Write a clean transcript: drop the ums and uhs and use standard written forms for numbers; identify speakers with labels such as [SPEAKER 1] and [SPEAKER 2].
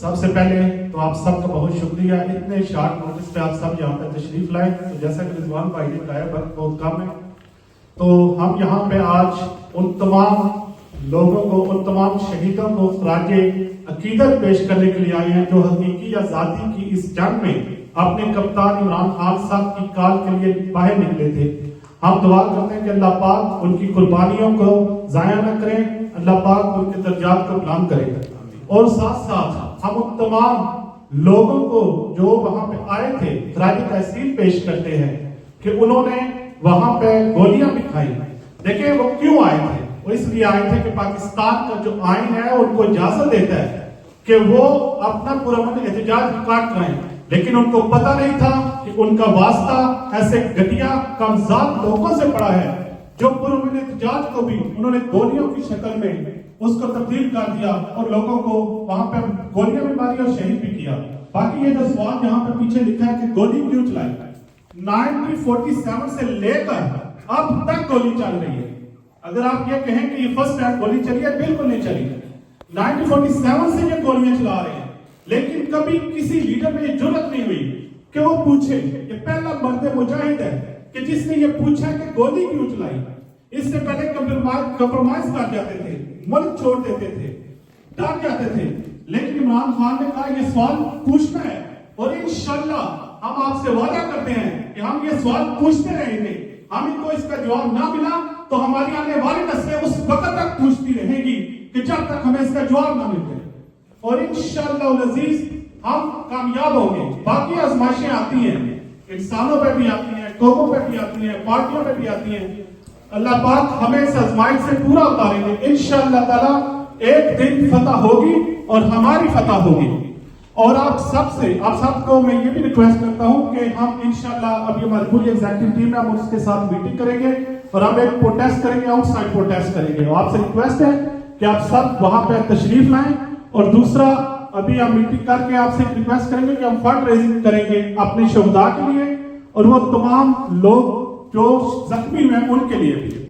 [SPEAKER 1] سب سے پہلے تو آپ سب کا بہت شکریہ، اتنے شارٹ نوٹس پہ آپ سب یہاں پہ تشریف لائے۔ تو جیسا کہ رضوان بھائی نے کہا ہے وقت بہت کم ہے، تو ہم یہاں پہ آج ان تمام لوگوں کو، ان تمام شہیدوں کو خراج عقیدت پیش کرنے کے لیے آئے ہیں جو حقیقی یا ذاتی کی اس جنگ میں اپنے کپتان عمران خان صاحب کی کال کے لیے باہر نکلے تھے۔ ہم دعا کرتے ہیں کہ اللہ پاک ان کی قربانیوں کو ضائع نہ کریں، اللہ پاک ان کے درجات کو بلند کرے، اور ساتھ ساتھ ہم ان تمام لوگوں کو جو وہاں پہ آئے تھے خراج تحسین پیش کرتے ہیں کہ انہوں نے وہاں پہ گولیاں بھی کھائی۔ دیکھیں وہ کیوں آئے تھے؟ وہ اس لیے آئے تھے کہ پاکستان کا جو آئین ہے ان کو اجازت دیتا ہے کہ وہ اپنا پرامن احتجاج ریکارڈ کرائیں، لیکن ان کو پتہ نہیں تھا کہ ان کا واسطہ ایسے گھٹیا کمزاد لوگوں سے پڑا ہے جو پرامن احتجاج کو بھی انہوں نے گولیوں کی شکل میں اس کو تبدیل کر دیا اور لوگوں کو وہاں پہ گولیاں بھی ماری اور شہید بھی کیا۔ باقی یہ جو سوال یہاں پہ پیچھے لکھا ہے کہ گولی کیوں چلائی، 1947 سے لے کر اب تک گولی چل رہی ہے۔ اگر آپ یہ کہیں کہ یہ فرسٹ ٹائم گولی چلی ہے، بالکل نہیں چلی ہے۔ 1947 سے یہ گولیاں چلا رہے ہیں، لیکن کبھی کسی لیڈر میں یہ جرأت نہیں ہوئی کہ وہ پوچھے، یہ پہلا مرد مجاہد ہے کہ جس نے یہ پوچھا کہ گولی کیوں چلائی۔ اس سے پہلے کمپرومائز کر جاتے تھے، ملک چھوڑ دیتے تھے، ڈر جاتے تھے، لیکن عمران خان نے کہا یہ سوال پوچھنا ہے، اور انشاءاللہ ہم آپ سے وعدہ کرتے ہیں کہ ہم یہ سوال پوچھتے رہیں گے۔ ہمیں کو اس کا جواب نہ ملا تو ہماری آنے والی نسلیں اس وقت تک پوچھتی رہیں گی کہ جب تک ہمیں اس کا جواب نہ ملے، اور انشاءاللہ العزیز ہم کامیاب ہوں گے۔ باقی آزمائشیں آتی ہیں، انسانوں پہ بھی آتی ہیں، قوموں پہ بھی آتی ہیں، پارٹیوں پہ بھی آتی ہیں، اللہ پاک ہمیں اس آزمائش سے پورا اتاریں گے۔ انشاءاللہ تعالیٰ ایک دن فتح ہوگی اور ہماری فتح ہوگی۔ اور آپ سب کو میں یہ بھی ریکویسٹ کرتا ہوں کہ ہم انشاءاللہ اب یہ ہماری پوری ایگزیکٹو ٹیم ہے، ہم اس کے ساتھ میٹنگ کریں گے اور ہم ایک پروٹیسٹ کریں گے، آؤٹ سائڈ پروٹیسٹ کریں گے، اور آپ سے ریکویسٹ ہے کہ آپ سب وہاں پہ تشریف لائیں۔ اور دوسرا، ابھی ہم میٹنگ کر کے آپ سے ریکویسٹ کریں گے کہ ہم فنڈ ریزنگ کریں گے اپنے شہداء کے لیے اور وہ تمام لوگ جو زخمی ہوئے ہیں ان کے لیے بھی۔